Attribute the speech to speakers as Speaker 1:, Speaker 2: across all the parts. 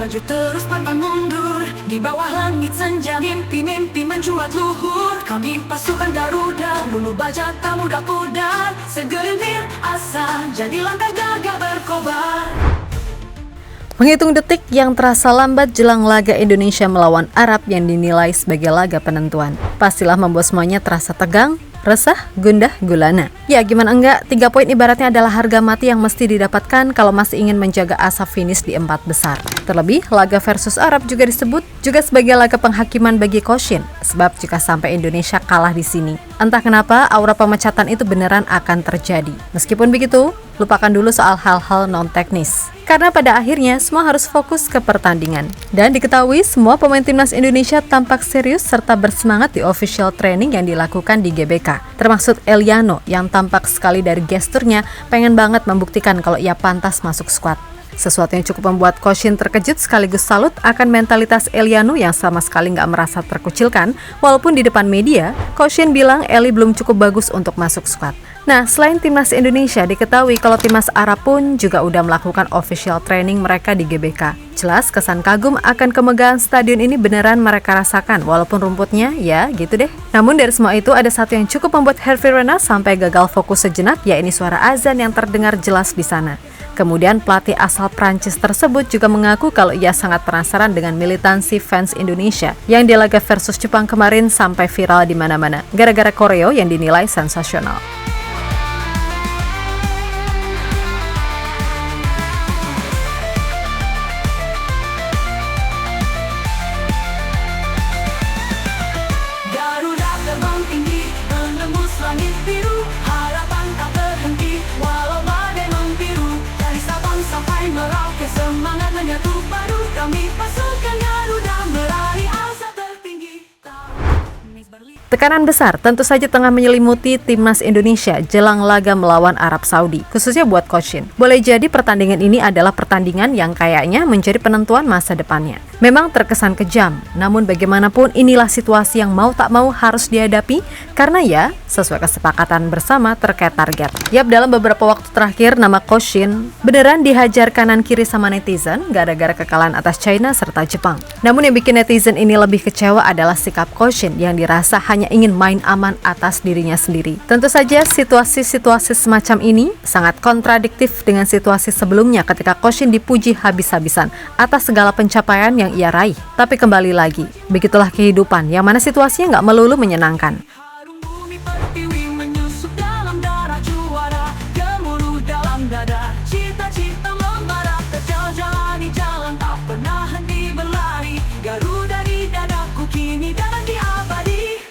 Speaker 1: maju terus pantang mundur. Di bawah langit senja mimpi-mimpi mencuat luhur. Kami pasukan Garuda, bulu baja tak mudah pudar. Segelintir asa jadi langkah gagah berkobar.
Speaker 2: Menghitung detik yang terasa lambat jelang laga Indonesia melawan Arab yang dinilai sebagai laga penentuan, pastilah membuat semuanya terasa tegang, resah, gundah, gulana. Ya gimana enggak, 3 poin ibaratnya adalah harga mati yang mesti didapatkan kalau masih ingin menjaga asa finish di 4 besar. Terlebih, laga versus Arab juga disebut juga sebagai laga penghakiman bagi Koshin, sebab jika sampai Indonesia kalah di sini, entah kenapa aura pemecatan itu beneran akan terjadi. Meskipun begitu, lupakan dulu soal hal-hal non-teknis. Karena pada akhirnya semua harus fokus ke pertandingan. Dan diketahui semua pemain timnas Indonesia tampak serius serta bersemangat di official training yang dilakukan di GBK. Termasuk Eliano yang tampak sekali dari gesturnya pengen banget membuktikan kalau ia pantas masuk skuad. Sesuatu yang cukup membuat Koshin terkejut sekaligus salut akan mentalitas Eliano yang sama sekali nggak merasa terkucilkan. Walaupun di depan media, Koshin bilang Eli belum cukup bagus untuk masuk skuad. Nah, selain timnas Indonesia, diketahui kalau timnas Arab pun juga udah melakukan official training mereka di GBK. Jelas kesan kagum akan kemegahan stadion ini beneran mereka rasakan, walaupun rumputnya ya gitu deh. Namun dari semua itu ada satu yang cukup membuat Hervé Renard sampai gagal fokus sejenak, yakni suara azan yang terdengar jelas di sana. Kemudian pelatih asal Prancis tersebut juga mengaku kalau ia sangat penasaran dengan militansi fans Indonesia yang di laga versus Jepang kemarin sampai viral di mana-mana gara-gara koreo yang dinilai sensasional.
Speaker 1: Garuda terbang tinggi, menembus langit biru. Harapan tak berhenti, walau badai membiru. Dari Sabang sampai Merauke, semangat menyatu padu. Kami pasukan Garuda meraih asa tertinggi.
Speaker 2: Tekanan besar tentu saja tengah menyelimuti timnas Indonesia jelang laga melawan Arab Saudi, khususnya buat Koshin. Boleh jadi pertandingan ini adalah pertandingan yang kayaknya menjadi penentuan masa depannya. Memang terkesan kejam, namun bagaimanapun inilah situasi yang mau tak mau harus dihadapi karena ya sesuai kesepakatan bersama terkait target. Yap, dalam beberapa waktu terakhir nama Koshin beneran dihajar kanan kiri sama netizen gara-gara kekalahan atas China serta Jepang. Namun yang bikin netizen ini lebih kecewa adalah sikap Koshin yang dirasa hanya ingin main aman atas dirinya sendiri. Tentu saja situasi-situasi semacam ini sangat kontradiktif dengan situasi sebelumnya ketika Koshin dipuji habis-habisan atas segala pencapaian yang ia raih. Tapi kembali lagi, begitulah kehidupan yang mana situasinya nggak melulu menyenangkan.
Speaker 1: Harum bumi pertiwi menyusup dalam darah juara. Gemuruh dalam dada, cita-cita membara. Terjalani jalan tak pernah henti berlari. Garuda di dadaku kini dan di abadi.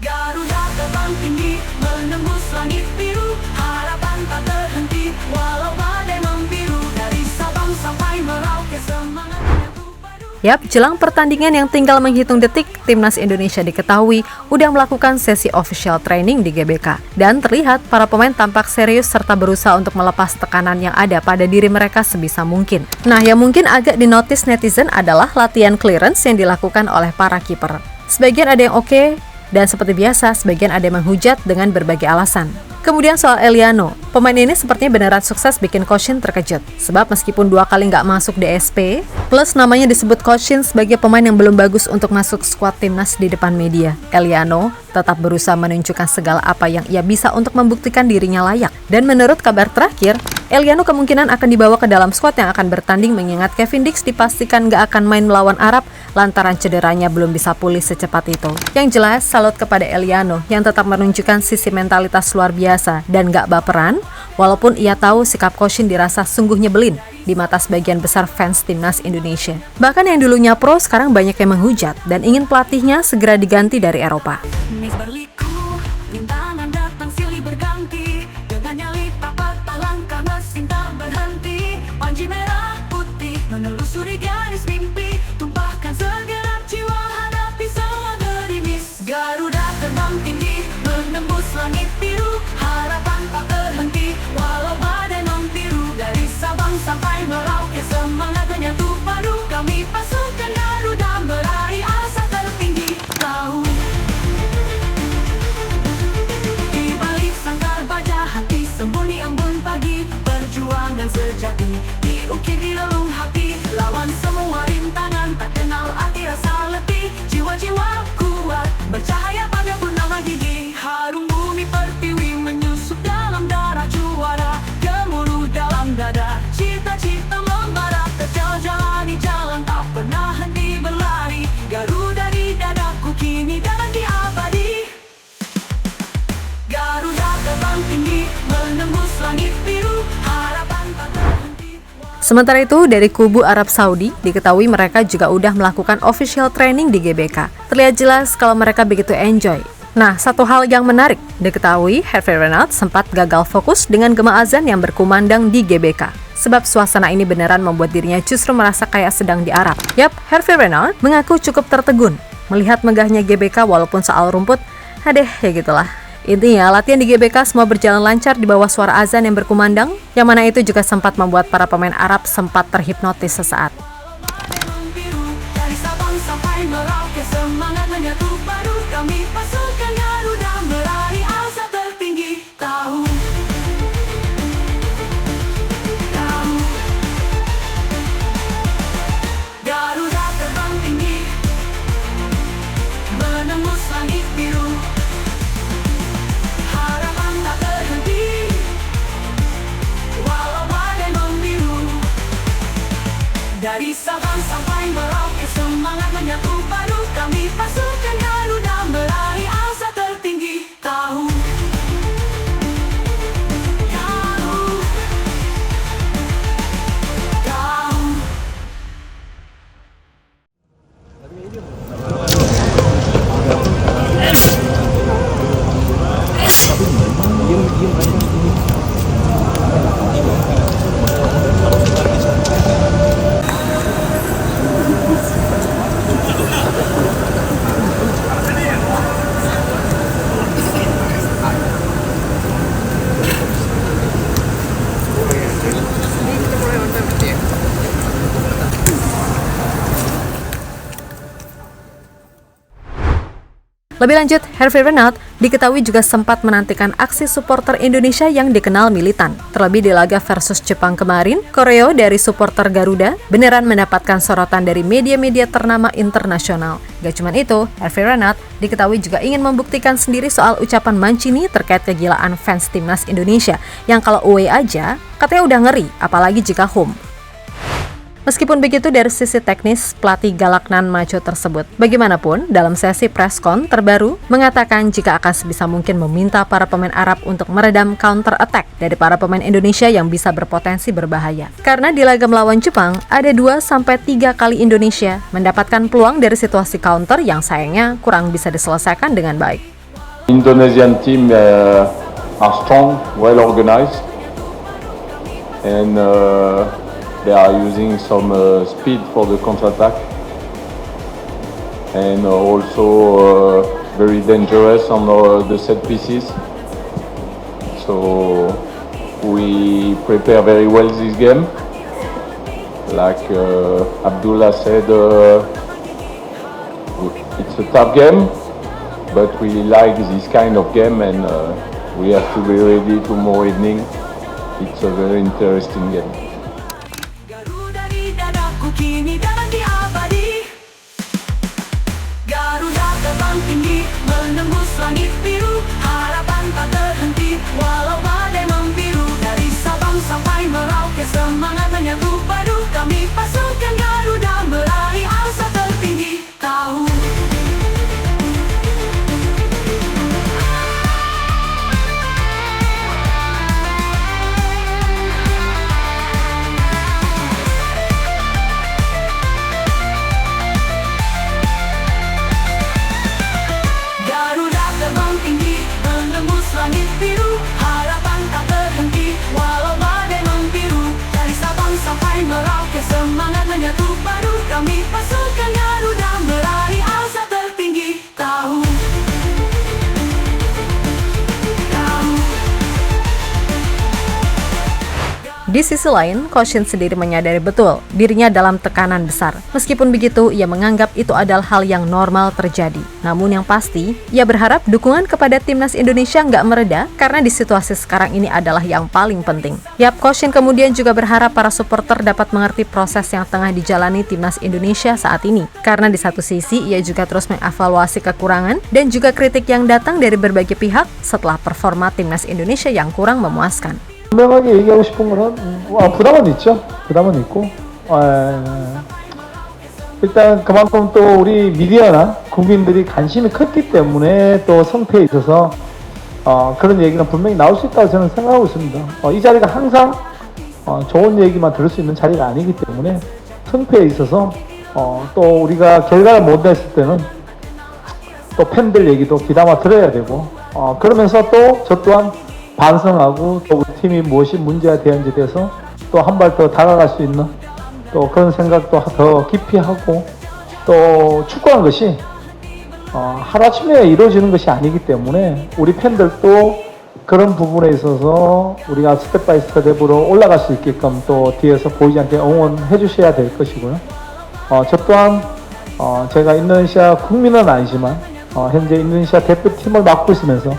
Speaker 1: Garuda terbang tinggi, menembus langit biru. Harapan tak terhenti, walau badai membiru. Dari Sabang sampai Merauke, semangat menyatu padu.
Speaker 2: Yap, jelang pertandingan yang tinggal menghitung detik, timnas Indonesia diketahui udah melakukan sesi official training di GBK. Dan terlihat para pemain tampak serius serta berusaha untuk melepas tekanan yang ada pada diri mereka sebisa mungkin. Nah, yang mungkin agak dinotis netizen adalah latihan clearance yang dilakukan oleh para kiper. Sebagian ada yang oke, dan seperti biasa, sebagian ada yang menghujat dengan berbagai alasan. Kemudian soal Eliano, pemain ini sepertinya beneran sukses bikin Koshin terkejut. Sebab meskipun 2 kali nggak masuk DSP, plus namanya disebut Koshin sebagai pemain yang belum bagus untuk masuk skuad timnas di depan media, Eliano tetap berusaha menunjukkan segala apa yang ia bisa untuk membuktikan dirinya layak. Dan menurut kabar terakhir, Eliano kemungkinan akan dibawa ke dalam skuad yang akan bertanding mengingat Kevin Dix dipastikan nggak akan main melawan Arab lantaran cederanya belum bisa pulih secepat itu. Yang jelas, salut kepada Eliano yang tetap menunjukkan sisi mentalitas luar biasa dan gak baperan, walaupun ia tahu sikap Koshin dirasa sungguh nyebelin di mata sebagian besar fans timnas Indonesia. Bahkan yang dulunya pro sekarang banyak yang menghujat dan ingin pelatihnya segera diganti dari Eropa.
Speaker 1: Mis berliku, rintangan datang silih berganti. Dengan nyali tak patah langkah mesin tak berhenti. Panji merah putih menelusuri garis mimpi. Tumpahkan segenap jiwa hadapi semua gerimis. Garuda terbang tinggi, menembus langit biru. Harapan tak terhenti, walau badai membiru. Dari Sabang sampai Merauke, semangat menyatu padu. Kami pasukan Garuda meraih asa tertinggi. Tahu di balik sangkar baja hati, sembunyi embun pagi. Perjuangan sejati diukir di relung hati. Lawan semua rintangan, tak kenal arti rasa letih. Jiwa-jiwa kuat, bercahaya pada purnama gigi. Harum bumi pertiwi menyusup dalam darah juara. Gemuruh dalam dada, cita-cita membara. Terjal jalani jalan, tak pernah henti berlari. Garuda di dadaku kini dan nanti abadi. Garuda terbang tinggi, menembus langit biru. Harapan tak terhenti.
Speaker 2: Sementara itu, dari kubu Arab Saudi, diketahui mereka juga udah melakukan official training di GBK. Terlihat jelas kalau mereka begitu enjoy. Nah, satu hal yang menarik, diketahui Hervé Renard sempat gagal fokus dengan gema azan yang berkumandang di GBK. Sebab suasana ini beneran membuat dirinya justru merasa kayak sedang di Arab. Yap, Hervé Renard mengaku cukup tertegun melihat megahnya GBK walaupun soal rumput, adeh ya gitulah. Intinya, latihan di GBK semua berjalan lancar di bawah suara azan yang berkumandang, yang mana itu juga sempat membuat para pemain Arab sempat terhipnotis sesaat.
Speaker 1: Dari Sabang sampai Merauke, semangat menyatu padu. Kami pasukan Garuda meraih asa tertinggi. Tahu Garuda terbang tinggi, menembus langit biru. Harapan tak terhenti, walau badai membiru. Dari Sabang sampai Merauke, semangat menyatu padu. Kami pasukan Garuda meraih asa tertinggi. Tahu
Speaker 2: Lebih lanjut, Hervé Renard diketahui juga sempat menantikan aksi supporter Indonesia yang dikenal militan. Terlebih di laga versus Jepang kemarin, koreo dari supporter Garuda beneran mendapatkan sorotan dari media-media ternama internasional. Gak cuma itu, Hervé Renard diketahui juga ingin membuktikan sendiri soal ucapan Mancini terkait kegilaan fans timnas Indonesia, yang kalau away aja katanya udah ngeri, apalagi jika home. Meskipun begitu, dari sisi teknis, pelatih Galaknan Macho tersebut bagaimanapun dalam sesi preskon terbaru mengatakan jika akan sebisa mungkin meminta para pemain Arab untuk meredam counter attack dari para pemain Indonesia yang bisa berpotensi berbahaya. Karena di laga melawan Jepang, ada 2-3 kali Indonesia mendapatkan peluang dari situasi counter yang sayangnya kurang bisa diselesaikan dengan baik.
Speaker 3: Indonesian team are strong, well organized, and they are using some speed for the counter-attack, and also very dangerous on the set pieces. So we prepare very well this game. Like Abdullah said, it's a tough game, but we like this kind of game, and we have to be ready tomorrow evening. It's a very interesting game.
Speaker 1: kini dan nanti abadi. Garuda terbang tinggi, menembus langit biru. Harapan tak terhenti, walau badai membiru. Dari Sabang sampai Merauke, semangat menyatu padu. Kami pasukan Garuda meraih asa tertinggi. Tahu langit biru, harapan tak terhenti, walau badai membiru. Dari Sabang sampai Merauke, semangat menyatu padu. Kami pasukan Garuda meraih asa tertinggi. Tahu
Speaker 2: Di sisi lain, Coach Shin sendiri menyadari betul dirinya dalam tekanan besar. Meskipun begitu, ia menganggap itu adalah hal yang normal terjadi. Namun yang pasti, ia berharap dukungan kepada timnas Indonesia nggak mereda karena di situasi sekarang ini adalah yang paling penting. Yap, Coach Shin kemudian juga berharap para supporter dapat mengerti proses yang tengah dijalani timnas Indonesia saat ini. Karena di satu sisi, ia juga terus mengevaluasi kekurangan dan juga kritik yang datang dari berbagai pihak setelah performa timnas Indonesia yang kurang memuaskan.
Speaker 4: 분명하게 얘기하고 싶은 거는 부담은 있죠. 부담은 있고 일단 그만큼 또 우리 미디어나 국민들이 관심이 컸기 때문에 또 성패에 있어서 그런 얘기는 분명히 나올 수 있다고 저는 생각하고 있습니다. 이 자리가 항상 좋은 얘기만 들을 수 있는 자리가 아니기 때문에 성패에 있어서 또 우리가 결과를 못 냈을 때는 또 팬들 얘기도 귀담아 들어야 되고 그러면서 또 저 또한 반성하고 또 우리 팀이 무엇이 문제가 되었는지에 대해서 또 한 발 더 다가갈 수 있는 또 그런 생각도 더 깊이 하고 또 축구하는 것이 하루아침에 이루어지는 것이 아니기 때문에 우리 팬들도 그런 부분에 있어서 우리가 스텝 바이 스텝으로 올라갈 수 있게끔 또 뒤에서 보이지 않게 응원해 주셔야 될 것이고요. 저 또한 제가 인도네시아 국민은 아니지만 현재 인도네시아 대표팀을 맡고 있으면서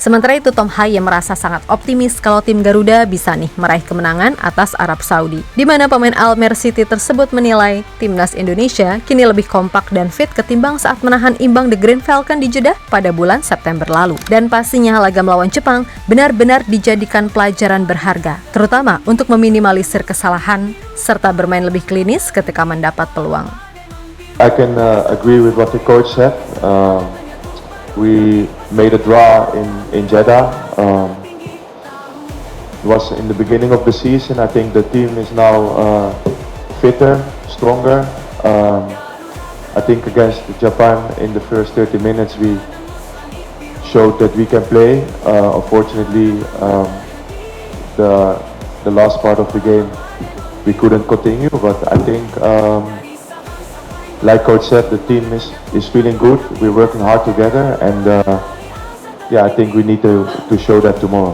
Speaker 2: Sementara itu, Tom Haye merasa sangat optimis kalau tim Garuda bisa nih meraih kemenangan atas Arab Saudi, di mana pemain Almer City tersebut menilai timnas Indonesia kini lebih kompak dan fit ketimbang saat menahan imbang The Green Falcon di Jeddah pada bulan September lalu. Dan pastinya laga melawan Jepang benar-benar dijadikan pelajaran berharga, terutama untuk meminimalisir kesalahan serta bermain lebih klinis ketika mendapat peluang.
Speaker 5: I can agree with what the coach said. We made a draw in Jeddah. It was in the beginning of the season. I think the team is now fitter, stronger. I think against Japan in the first 30 minutes we showed that we can play. Unfortunately, the last part of the game we couldn't continue. But I think, like coach said, the team is feeling good. We're working hard together, and I think we need to show that tomorrow.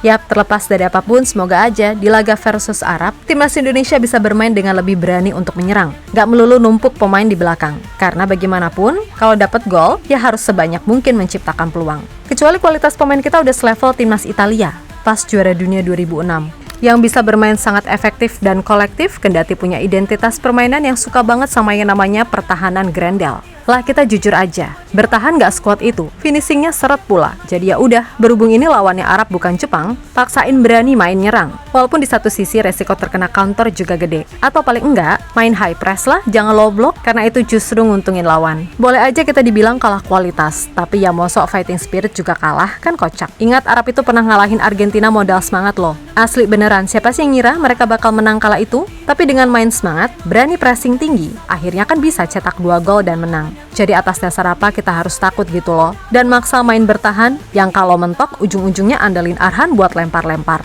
Speaker 2: Yap, terlepas dari apapun, semoga aja di laga versus Arab, timnas Indonesia bisa bermain dengan lebih berani untuk menyerang. Gak melulu numpuk pemain di belakang. Karena bagaimanapun, kalau dapat gol, ya harus sebanyak mungkin menciptakan peluang. Kecuali kualitas pemain kita udah selevel timnas Italia pas juara dunia 2006. Yang bisa bermain sangat efektif dan kolektif kendati punya identitas permainan yang suka banget sama yang namanya pertahanan grandel. Lah kita jujur aja, bertahan gak sekuat itu, finishingnya seret pula. Jadi ya udah, berhubung ini lawannya Arab bukan Jepang, paksain berani main nyerang. Walaupun di satu sisi resiko terkena counter juga gede. Atau paling enggak, main high press lah, jangan low block, karena itu justru nguntungin lawan. Boleh aja kita dibilang kalah kualitas, tapi ya mosok fighting spirit juga kalah, kan kocak. Ingat Arab itu pernah ngalahin Argentina modal semangat loh. Asli beneran, siapa sih yang ngira mereka bakal menang kala itu? Tapi dengan main semangat, berani pressing tinggi, akhirnya kan bisa cetak 2 gol dan menang. Jadi atas dasar apa kita harus takut gitu loh. Dan maksa main bertahan, yang kalau mentok ujung-ujungnya andalin Arhan buat lempar-lempar.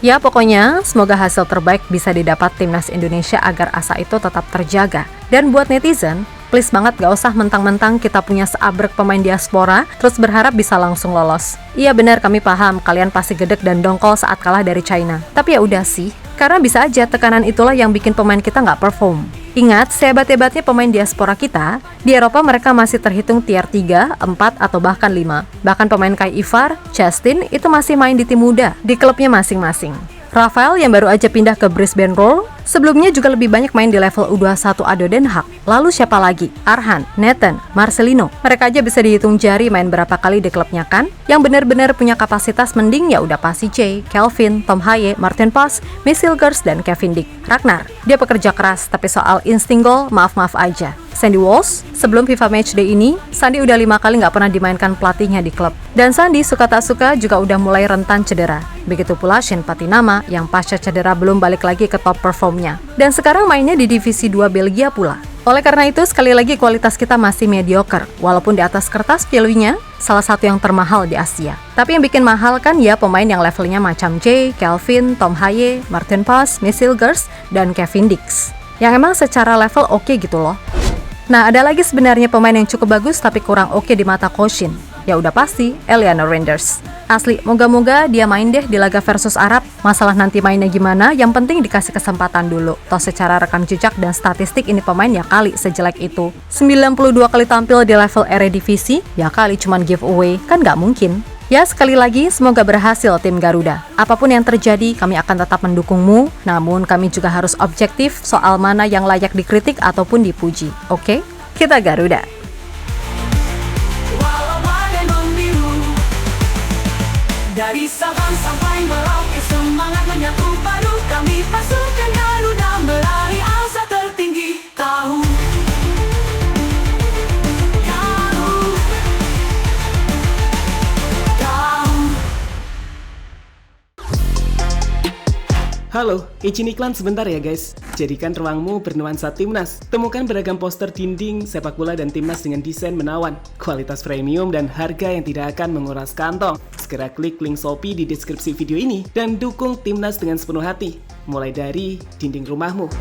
Speaker 2: Ya pokoknya, semoga hasil terbaik bisa didapat timnas Indonesia agar asa itu tetap terjaga. Dan buat netizen, please banget gak usah mentang-mentang kita punya seabrek pemain diaspora, terus berharap bisa langsung lolos. Iya benar, kami paham, kalian pasti gedek dan dongkol saat kalah dari China. Tapi ya udah sih, karena bisa aja tekanan itulah yang bikin pemain kita nggak perform. Ingat, sehebat-hebatnya pemain diaspora kita, di Eropa mereka masih terhitung tier 3, 4, atau bahkan 5. Bahkan pemain kayak Ivar, Justin, itu masih main di tim muda, di klubnya masing-masing. Rafael yang baru aja pindah ke Brisbane Roar, sebelumnya juga lebih banyak main di level U21 ADO Den Haag. Lalu siapa lagi? Arhan, Nathan, Marcelino. Mereka aja bisa dihitung jari main berapa kali di klubnya kan? Yang benar-benar punya kapasitas mending ya udah pasti Jay, Kelvin, Tom Haye, Martin Pas, Missilgers, dan Kevin Dick. Ragnar, dia pekerja keras, tapi soal insting gol, maaf-maaf aja. Sandy Walsh, sebelum FIFA Matchday ini, Sandy udah 5 kali nggak pernah dimainkan pelatihnya di klub. Dan Sandy suka tak suka juga udah mulai rentan cedera. Begitu pula Shane Patinama yang pasca cedera belum balik lagi ke top performnya. Dan sekarang mainnya di Divisi 2 Belgia pula. Oleh karena itu, sekali lagi kualitas kita masih mediocre, walaupun di atas kertas value-nya salah satu yang termahal di Asia. Tapi yang bikin mahal kan ya pemain yang levelnya macam Jay, Kelvin, Tom Haye, Martin Pas, Missilgers, dan Kevin Dick. Yang emang secara level oke gitu loh. Nah, ada lagi sebenarnya pemain yang cukup bagus tapi kurang oke di mata Coach Shin. Ya udah pasti Eliana Renders. Asli, moga-moga dia main deh di laga versus Arab. Masalah nanti mainnya gimana, yang penting dikasih kesempatan dulu. Toh secara rekam jejak dan statistik ini pemain ya kali sejelek itu. 92 kali tampil di level Eredivisie, ya kali cuman giveaway, kan nggak mungkin. Ya, sekali lagi, semoga berhasil tim Garuda. Apapun yang terjadi, kami akan tetap mendukungmu. Namun, kami juga harus objektif soal mana yang layak dikritik ataupun dipuji. Oke? Kita Garuda.
Speaker 1: Walau badai membiru, dari Sabang sampai Merauke, semangat menyatu padu. Kami pasukan Garuda meraih asa tertinggi. Tahu
Speaker 6: Halo, izin iklan sebentar ya guys. Jadikan ruangmu bernuansa Timnas. Temukan beragam poster dinding, sepak bola dan Timnas dengan desain menawan, kualitas premium dan harga yang tidak akan menguras kantong. Segera klik link Shopee di deskripsi video ini dan dukung Timnas dengan sepenuh hati. Mulai dari dinding rumahmu.